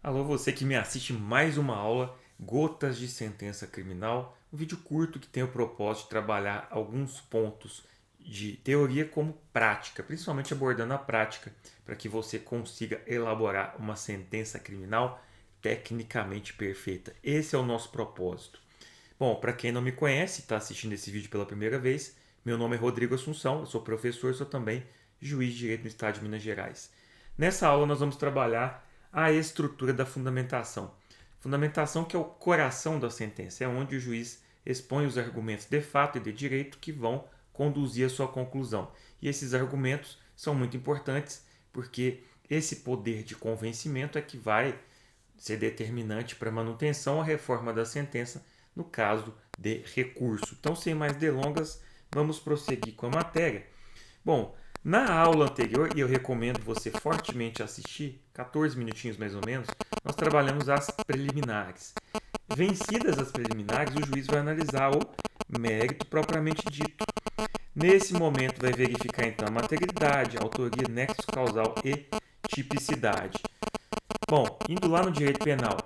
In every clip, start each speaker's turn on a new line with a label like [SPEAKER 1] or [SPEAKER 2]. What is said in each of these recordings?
[SPEAKER 1] Alô, você que me assiste mais uma aula Gotas de Sentença Criminal, um vídeo curto que tem o propósito de trabalhar alguns pontos de teoria como prática, principalmente abordando a prática, para que você consiga elaborar uma sentença criminal tecnicamente perfeita. Esse é o nosso propósito. Bom, para quem não me conhece, está assistindo esse vídeo pela primeira vez, meu nome é Rodrigo Assunção, eu sou professor, sou também juiz de direito no estado de Minas Gerais. Nessa aula nós vamos trabalhar a estrutura da fundamentação. Fundamentação que é o coração da sentença, é onde o juiz expõe os argumentos de fato e de direito que vão conduzir a sua conclusão. E esses argumentos são muito importantes porque esse poder de convencimento é que vai ser determinante para a manutenção ou reforma da sentença no caso de recurso. Então, sem mais delongas, vamos prosseguir com a matéria. Bom, na aula anterior, e eu recomendo você fortemente assistir, 14 minutinhos mais ou menos, nós trabalhamos as preliminares. Vencidas as preliminares, o juiz vai analisar o mérito propriamente dito. Nesse momento, vai verificar então a materialidade, a autoria, nexo causal e tipicidade. Bom, indo lá no direito penal,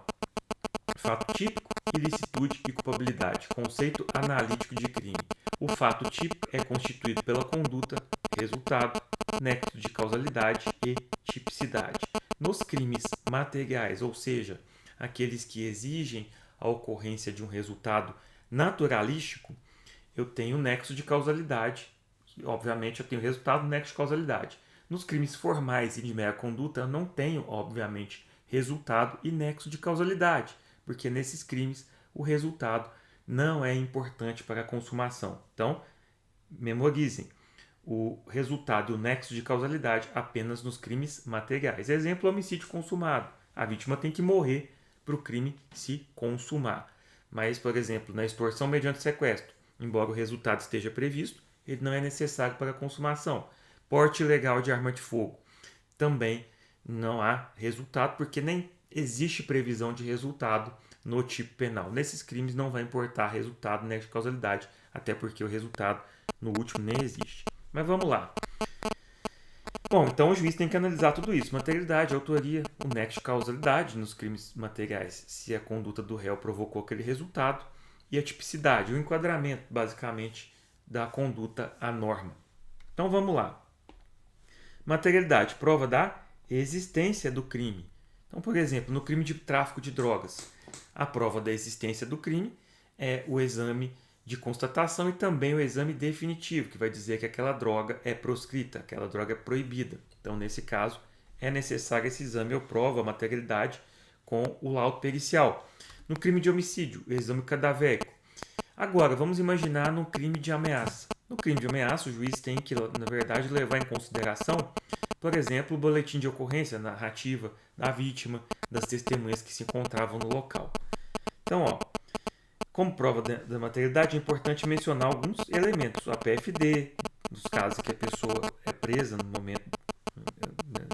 [SPEAKER 1] fato típico, ilicitude e culpabilidade, conceito analítico de crime. O fato típico é constituído pela conduta, resultado, nexo de causalidade e tipicidade. Nos crimes materiais, ou seja, aqueles que exigem a ocorrência de um resultado naturalístico, eu tenho nexo de causalidade. Obviamente, eu tenho resultado, nexo de causalidade. Nos crimes formais e de mera conduta, eu não tenho, obviamente, resultado e nexo de causalidade, porque nesses crimes o resultado não é importante para a consumação. Então, memorizem o resultado e o nexo de causalidade apenas nos crimes materiais. Exemplo, homicídio consumado. A vítima tem que morrer para o crime se consumar. Mas, por exemplo, na extorsão mediante sequestro, embora o resultado esteja previsto, ele não é necessário para a consumação. Porte ilegal de arma de fogo. Também não há resultado, porque nem existe previsão de resultado no tipo penal. Nesses crimes não vai importar resultado nem causalidade, até porque o resultado no último nem existe. Mas vamos lá. Bom, então o juiz tem que analisar tudo isso: materialidade, autoria, o nexo de causalidade nos crimes materiais, se a conduta do réu provocou aquele resultado, e a tipicidade, o enquadramento, basicamente, da conduta à norma. Então vamos lá. Materialidade, prova da existência do crime. Então, por exemplo, no crime de tráfico de drogas, a prova da existência do crime é o exame de constatação e também o exame definitivo, que vai dizer que aquela droga é proscrita, aquela droga é proibida. Então, nesse caso, é necessário esse exame ou prova, a materialidade, com o laudo pericial. No crime de homicídio, o exame cadavérico. Agora, vamos imaginar no crime de ameaça. No crime de ameaça, o juiz tem que, na verdade, levar em consideração, por exemplo, o boletim de ocorrência, a narrativa da vítima, das testemunhas que se encontravam no local. Então, como prova da materialidade, é importante mencionar alguns elementos. A PFD, nos casos que a pessoa é presa no momento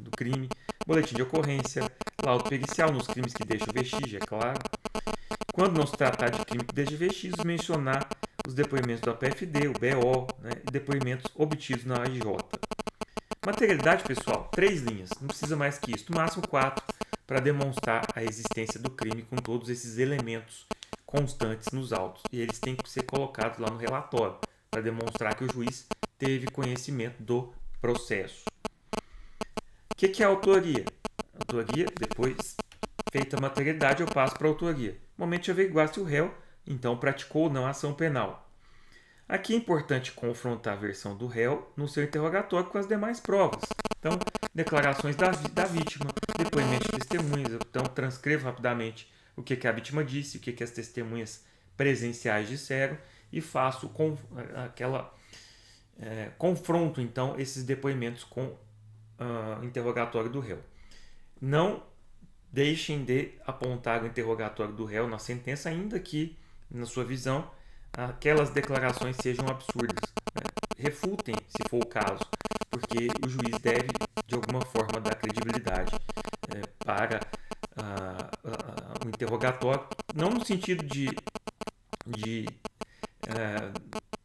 [SPEAKER 1] do crime, boletim de ocorrência, laudo pericial nos crimes que deixam vestígio, é claro. Quando não se tratar de crime que deixa vestígios, mencionar os depoimentos da PFD, o BO, e depoimentos obtidos na AJ. Materialidade, pessoal, 3 linhas, não precisa mais que isso, no máximo 4, para demonstrar a existência do crime com todos esses elementos constantes nos autos. E eles têm que ser colocados lá no relatório, para demonstrar que o juiz teve conhecimento do processo. O que é a autoria? A autoria, depois feita a materialidade, eu passo para a autoria. Momento de averiguar se o réu, então, praticou ou não a ação penal. Aqui é importante confrontar a versão do réu no seu interrogatório com as demais provas. Então, declarações da vítima, depoimento de testemunhas. Então, transcrevo rapidamente o que a vítima disse, o que as testemunhas presenciais disseram e faço confronto, então, esses depoimentos com o interrogatório do réu. Não deixem de apontar o interrogatório do réu na sentença, ainda que, na sua visão, aquelas declarações sejam absurdas. Refutem, se for o caso, porque o juiz deve, de alguma forma, dar credibilidade para o interrogatório, não no sentido de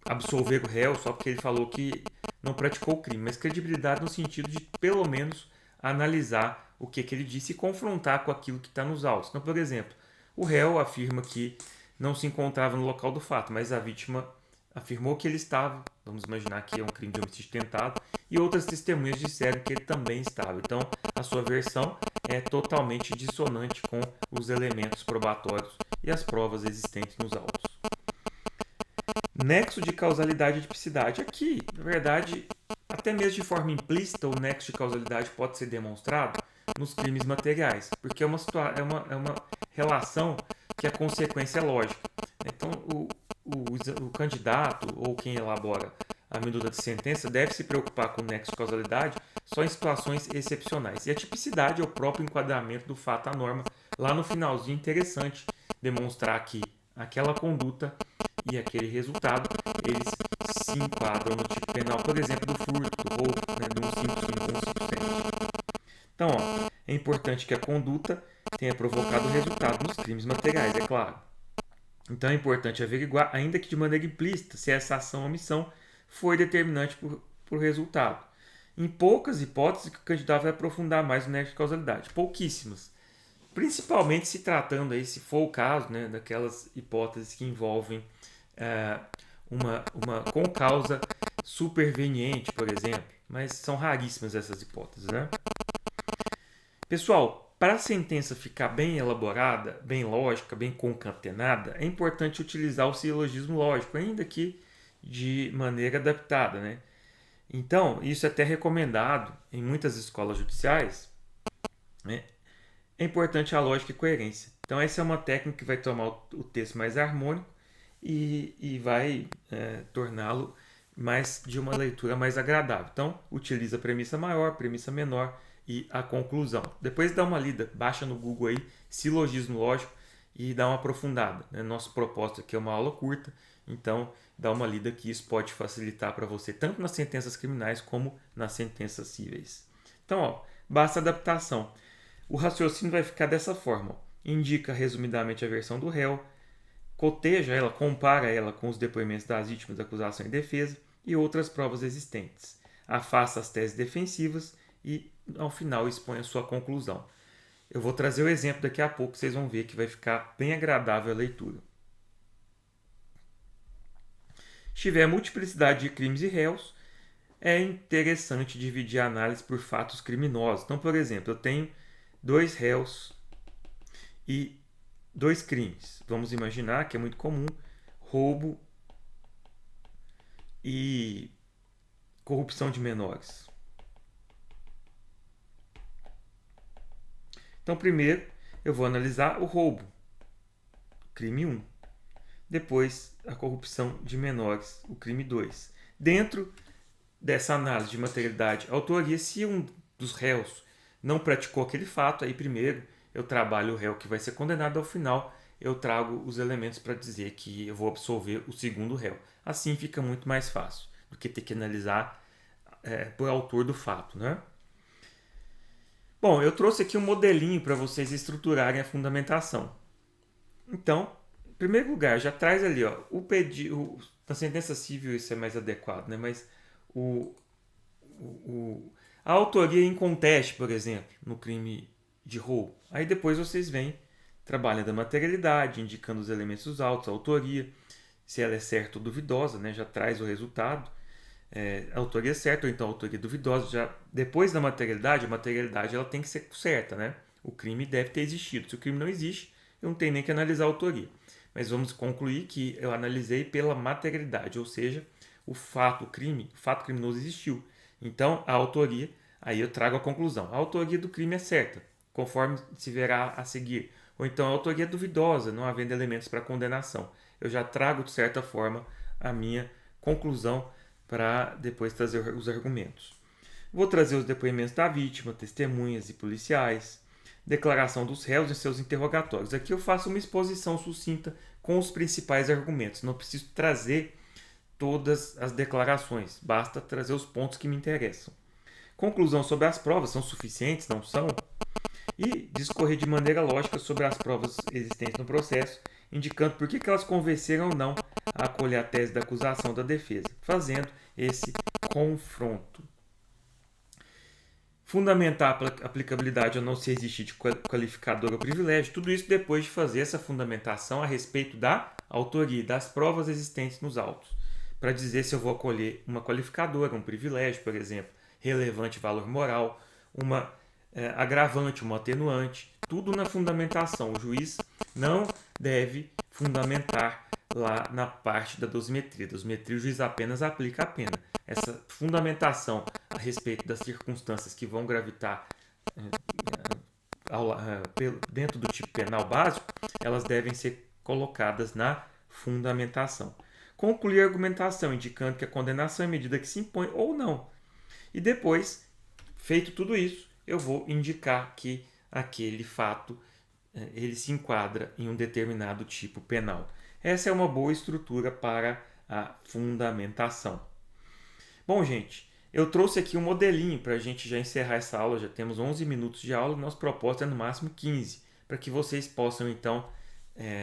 [SPEAKER 1] absolver o réu só porque ele falou que não praticou o crime, mas credibilidade no sentido de, pelo menos, analisar o que ele disse e confrontar com aquilo que está nos autos. Então, por exemplo, o réu afirma que não se encontrava no local do fato, mas a vítima afirmou que ele estava. Vamos imaginar que é um crime de homicídio tentado, e outras testemunhas disseram que ele também estava. Então, a sua versão é totalmente dissonante com os elementos probatórios e as provas existentes nos autos. Nexo de causalidade e tipicidade. Aqui, na verdade, até mesmo de forma implícita, o nexo de causalidade pode ser demonstrado nos crimes materiais, porque é uma relação que a consequência é lógica. Então, o candidato ou quem elabora a minuta de sentença deve se preocupar com o nexo de causalidade só em situações excepcionais. E a tipicidade é o próprio enquadramento do fato à norma. Lá no finalzinho, interessante demonstrar que aquela conduta e aquele resultado, eles se enquadram no tipo penal, por exemplo, do furto, do roubo, né, de um simples crime consistente. Então, é importante que a conduta tenha provocado o resultado nos crimes materiais, é claro. Então, é importante averiguar, ainda que de maneira implícita, se essa ação ou omissão foi determinante para o resultado. Em poucas hipóteses, o candidato vai aprofundar mais no nexo de causalidade. Pouquíssimas. Principalmente se tratando, aí, se for o caso, né, daquelas hipóteses que envolvem uma concausa superveniente, por exemplo. Mas são raríssimas essas hipóteses, né? Pessoal, para a sentença ficar bem elaborada, bem lógica, bem concatenada, é importante utilizar o silogismo lógico, ainda que de maneira adaptada, né? Então, isso é até recomendado em muitas escolas judiciais, né? É importante a lógica e coerência. Então, essa é uma técnica que vai tornar o texto mais harmônico e vai torná-lo mais de uma leitura mais agradável. Então, utiliza a premissa maior, premissa menor e a conclusão. Depois dá uma lida, baixa no Google aí, silogismo lógico e dá uma aprofundada. Né? Nosso propósito aqui é uma aula curta, então dá uma lida que isso pode facilitar para você, tanto nas sentenças criminais como nas sentenças cíveis. Então, ó, basta adaptação. O raciocínio vai ficar dessa forma. Ó. Indica resumidamente a versão do réu, coteja ela, compara ela com os depoimentos das vítimas da acusação e defesa e outras provas existentes. Afasta as teses defensivas e, ao final, expõe a sua conclusão. Eu vou trazer o exemplo daqui a pouco, vocês vão ver que vai ficar bem agradável a leitura. Se tiver multiplicidade de crimes e réus, é interessante dividir a análise por fatos criminosos. Então, por exemplo, eu tenho 2 réus e 2 crimes. Vamos imaginar que é muito comum roubo e corrupção de menores. Então, primeiro, eu vou analisar o roubo, crime 1. Depois, a corrupção de menores, o crime 2. Dentro dessa análise de materialidade, autoria, se um dos réus não praticou aquele fato, aí primeiro eu trabalho o réu que vai ser condenado, ao final eu trago os elementos para dizer que eu vou absolver o segundo réu. Assim fica muito mais fácil do que ter que analisar por autor do fato, né? Bom, eu trouxe aqui um modelinho para vocês estruturarem a fundamentação. Então, em primeiro lugar, já traz ali, ó, na sentença civil isso é mais adequado, né? Mas a autoria em conteste, por exemplo, no crime de roubo. Aí depois vocês vêm trabalhando a materialidade, indicando os elementos dos autos, a autoria, se ela é certa ou duvidosa, né? Já traz o resultado. A autoria é certa ou então a autoria duvidosa. Já depois da materialidade, a materialidade ela tem que ser certa, né? O crime deve ter existido. Se o crime não existe, eu não tenho nem que analisar a autoria. Mas vamos concluir que eu analisei pela materialidade, ou seja, o fato criminoso existiu. Então, a autoria, aí eu trago a conclusão. A autoria do crime é certa, conforme se verá a seguir. Ou então a autoria é duvidosa, não havendo elementos para condenação. Eu já trago, de certa forma, a minha conclusão para depois trazer os argumentos. Vou trazer os depoimentos da vítima, testemunhas e policiais, declaração dos réus e seus interrogatórios. Aqui eu faço uma exposição sucinta com os principais argumentos. Não preciso trazer todas as declarações, basta trazer os pontos que me interessam. Conclusão sobre as provas, são suficientes, não são? E discorrer de maneira lógica sobre as provas existentes no processo, indicando por que elas convenceram ou não a acolher a tese da acusação da defesa, fazendo esse confronto. fundamentar a aplicabilidade ou não se existir de qualificador ou privilégio, tudo isso depois de fazer essa fundamentação a respeito da autoria e das provas existentes nos autos, para dizer se eu vou acolher uma qualificadora, um privilégio, por exemplo, relevante valor moral, uma agravante, uma atenuante, tudo na fundamentação. O juiz não deve fundamentar lá na parte da dosimetria. A dosimetria o juiz apenas aplica a pena. Essa fundamentação a respeito das circunstâncias que vão gravitar dentro do tipo penal básico, elas devem ser colocadas na fundamentação. Concluir a argumentação indicando que a condenação é medida que se impõe ou não. E depois, feito tudo isso, eu vou indicar que aquele fato ele se enquadra em um determinado tipo penal. Essa é uma boa estrutura para a fundamentação. Bom, gente, eu trouxe aqui um modelinho para a gente já encerrar essa aula. Já temos 11 minutos de aula, nosso propósito é no máximo 15, para que vocês possam, então,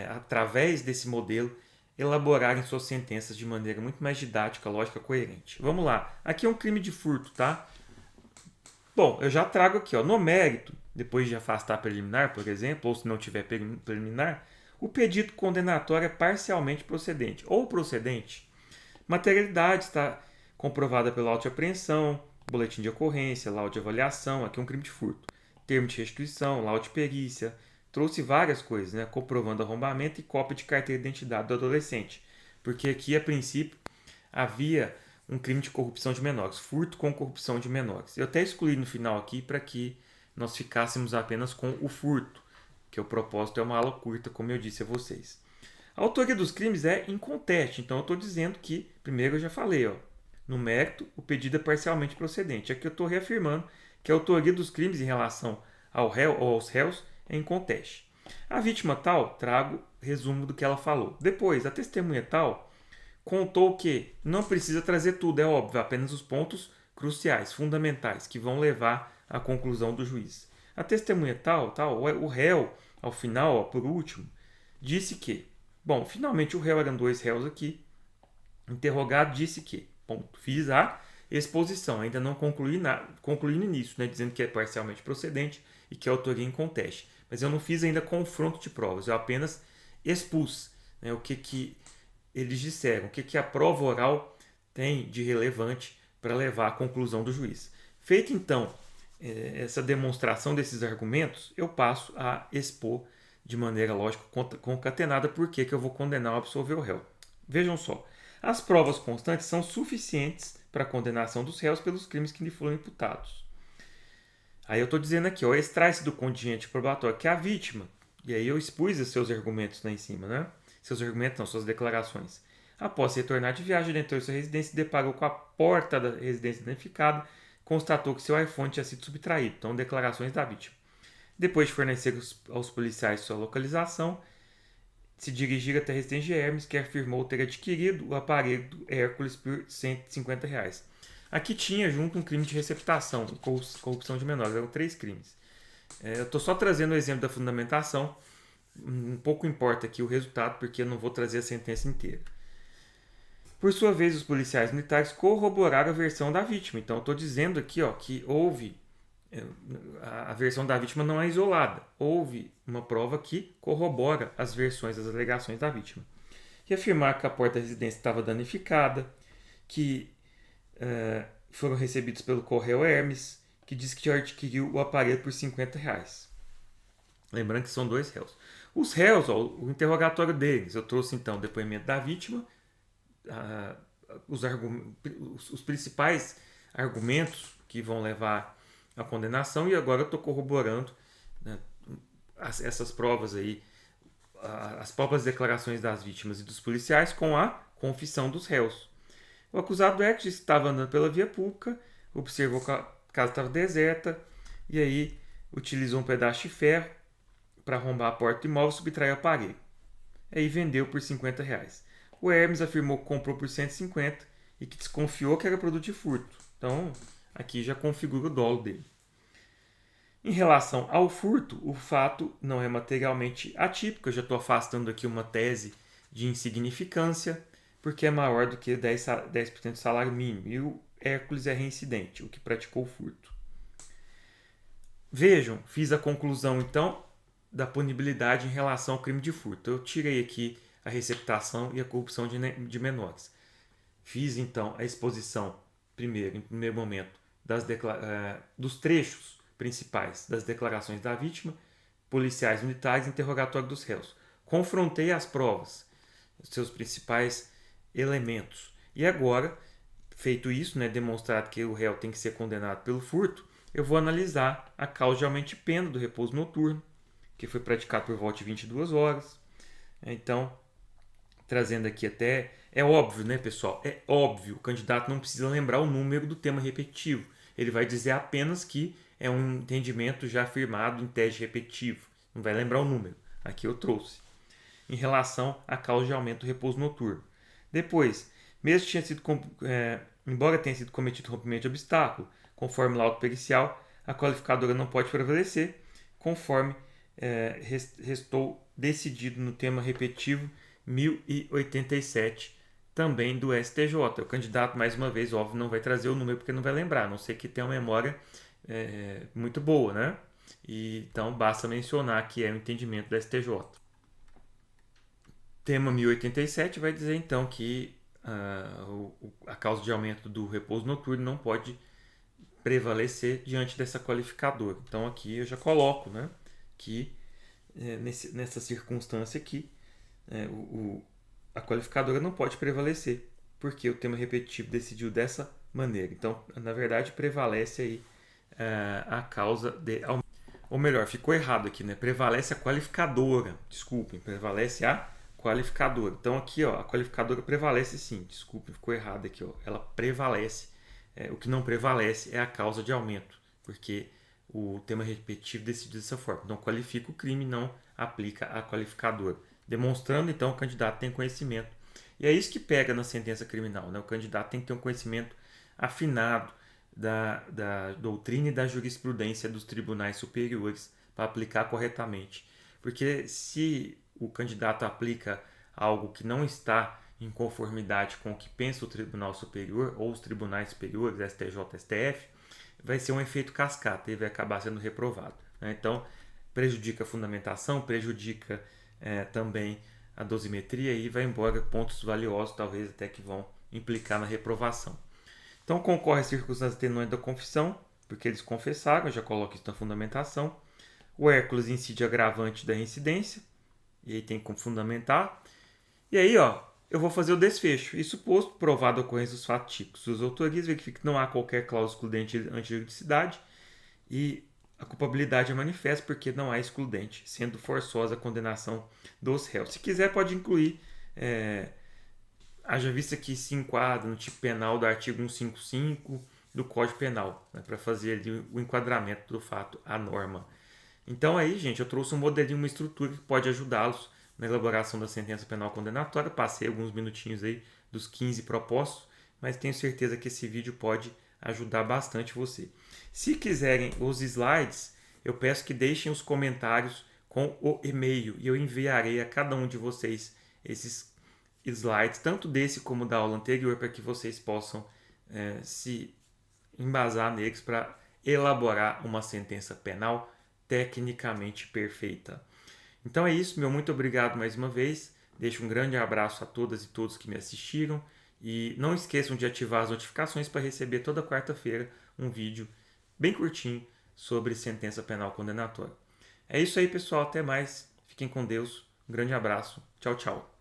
[SPEAKER 1] através desse modelo, elaborarem suas sentenças de maneira muito mais didática, lógica, coerente. Vamos lá. Aqui é um crime de furto, tá? Bom, eu já trago aqui, ó, no mérito, depois de afastar a preliminar, por exemplo, ou se não tiver preliminar, o pedido condenatório é parcialmente procedente ou procedente. Materialidade está comprovada pela auto de apreensão, boletim de ocorrência, laudo de avaliação, aqui é um crime de furto, termo de restituição, laudo de perícia, trouxe várias coisas, né, comprovando arrombamento e cópia de carteira de identidade do adolescente, porque aqui, a princípio, havia um crime de corrupção de menores, furto com corrupção de menores. Eu até excluí no final aqui para que nós ficássemos apenas com o furto, que o propósito é uma aula curta, como eu disse a vocês. A autoria dos crimes é inconteste, então eu estou dizendo que, primeiro eu já falei, ó, no mérito, o pedido é parcialmente procedente. Aqui eu estou reafirmando que a autoria dos crimes em relação ao réu ou aos réus é inconteste. A vítima tal, trago resumo do que ela falou. Depois, a testemunha tal contou que não precisa trazer tudo, é óbvio, apenas os pontos cruciais, fundamentais, que vão levar à conclusão do juiz. A testemunha tal, o réu, ao final, ó, por último, disse que, bom, finalmente o réu, eram dois réus aqui, interrogado, disse que, ponto, fiz a exposição, ainda não concluí concluindo nisso, né, dizendo que é parcialmente procedente e que a autoria inconteste. Mas eu não fiz ainda confronto de provas, eu apenas expus, né, o que eles disseram, o que a prova oral tem de relevante para levar à conclusão do juiz. Feita então essa demonstração desses argumentos, eu passo a expor de maneira lógica concatenada por que eu vou condenar ou absolver o réu. Vejam só, as provas constantes são suficientes para a condenação dos réus pelos crimes que lhe foram imputados. Aí eu estou dizendo aqui, ó, extrai-se do contingente probatório que a vítima, e aí eu expus os seus argumentos lá em cima, né? Seus argumentos não, suas declarações. Após retornar de viagem, entrou em sua residência e deparou com a porta da residência danificada, constatou que seu iPhone tinha sido subtraído. Então, declarações da vítima. Depois de fornecer aos policiais sua localização, se dirigiram até a residência de Hermes, que afirmou ter adquirido o aparelho do Hércules por R$ 150. Aqui tinha junto um crime de receptação, corrupção de menores, eram 3 crimes. Eu estou só trazendo o exemplo da fundamentação, um pouco importa aqui o resultado, porque eu não vou trazer a sentença inteira. Por sua vez, os policiais militares corroboraram a versão da vítima. Então, eu estou dizendo aqui, ó, que houve... A versão da vítima não é isolada. Houve uma prova que corrobora as versões, as alegações da vítima. E afirmar que a porta da residência estava danificada, que foram recebidos pelo correio Hermes, que disse que adquiriu o aparelho por R$ 50. Lembrando que são 2 réus. Os réus, ó, o interrogatório deles, eu trouxe então o depoimento da vítima, os principais argumentos que vão levar à condenação, e agora eu estou corroborando, né, essas provas aí, as próprias declarações das vítimas e dos policiais com a confissão dos réus. O acusado X estava andando pela via pública, observou que a casa estava deserta e aí utilizou um pedaço de ferro para arrombar a porta do imóvel e subtrair o aparelho. Aí vendeu por R$ 50. O Hermes afirmou que comprou por 150 e que desconfiou que era produto de furto. Então, aqui já configura o dolo dele. Em relação ao furto, o fato não é materialmente atípico. Eu já estou afastando aqui uma tese de insignificância, porque é maior do que 10% do salário mínimo. E o Hércules é reincidente, o que praticou o furto. Vejam, fiz a conclusão então da punibilidade em relação ao crime de furto. Eu tirei aqui a receptação e a corrupção de menores. Fiz então a exposição, em primeiro momento, dos trechos principais das declarações da vítima, policiais militares e interrogatório dos réus. Confrontei as provas, os seus principais elementos. E agora, feito isso, né, demonstrado que o réu tem que ser condenado pelo furto, eu vou analisar a causa de aumento de pena do repouso noturno, que foi praticado por volta de 22 horas. Então, trazendo aqui até. É óbvio, né, pessoal? É óbvio. O candidato não precisa lembrar o número do tema repetitivo. Ele vai dizer apenas que é um entendimento já afirmado em teste repetitivo. Não vai lembrar o número. Aqui eu trouxe. Em relação à causa de aumento do repouso noturno. Depois, mesmo que embora tenha sido cometido rompimento de obstáculo, conforme laudo pericial, a qualificadora não pode prevalecer, conforme restou decidido no tema repetitivo 1087, também do STJ. O candidato, mais uma vez, óbvio, não vai trazer o número porque não vai lembrar, a não ser que tenha uma memória muito boa, né? Então, basta mencionar que é o entendimento do STJ. Tema 1087 vai dizer, então, que a causa de aumento do repouso noturno não pode prevalecer diante dessa qualificadora. Então, aqui eu já coloco, né, que nessa circunstância aqui, a qualificadora não pode prevalecer, porque o tema repetitivo decidiu dessa maneira. Então, na verdade, prevalece aí a causa de aumento. Ou melhor, ficou errado aqui, né? Prevalece a qualificadora. Desculpem, prevalece a qualificadora. Então aqui, ó, a qualificadora prevalece sim. Desculpem, ficou errado aqui, ó. Ela prevalece. O que não prevalece é a causa de aumento, porque o tema repetitivo decidiu dessa forma. Então qualifica o crime, não aplica a qualificadora. Demonstrando então que o candidato tem conhecimento. E é isso que pega na sentença criminal, né? O candidato tem que ter um conhecimento afinado da doutrina e da jurisprudência dos tribunais superiores para aplicar corretamente. Porque se o candidato aplica algo que não está em conformidade com o que pensa o Tribunal Superior ou os tribunais superiores, STJ, STF, vai ser um efeito cascata e vai acabar sendo reprovado. Né? Então, prejudica a fundamentação, prejudica também a dosimetria e vai embora pontos valiosos, talvez até que vão implicar na reprovação. Então, concorre a circunstância atenuante da confissão, porque eles confessaram, eu já coloco isso na fundamentação. O Hércules incide agravante da reincidência, e aí tem como fundamentar. E aí, ó, eu vou fazer o desfecho. E suposto, provado a ocorrência dos fatos típicos dos autorias, verifica que não há qualquer cláusula excludente antijuridicidade e a culpabilidade é manifesta porque não há excludente, sendo forçosa a condenação dos réus. Se quiser, pode incluir, haja vista que se enquadra no tipo penal do artigo 155 do Código Penal, né, para fazer ali o enquadramento do fato à norma. Então aí, gente, eu trouxe um modelinho, uma estrutura que pode ajudá-los na elaboração da sentença penal condenatória. Passei alguns minutinhos aí dos 15 propostos, mas tenho certeza que esse vídeo pode ajudar bastante você. Se quiserem os slides, eu peço que deixem os comentários com o e-mail e eu enviarei a cada um de vocês esses slides, tanto desse como da aula anterior, para que vocês possam se embasar neles para elaborar uma sentença penal tecnicamente perfeita. Então é isso, meu muito obrigado mais uma vez. Deixo um grande abraço a todas e todos que me assistiram e não esqueçam de ativar as notificações para receber toda quarta-feira um vídeo bem curtinho sobre sentença penal condenatória. É isso aí, pessoal, até mais. Fiquem com Deus. Um grande abraço. Tchau, tchau.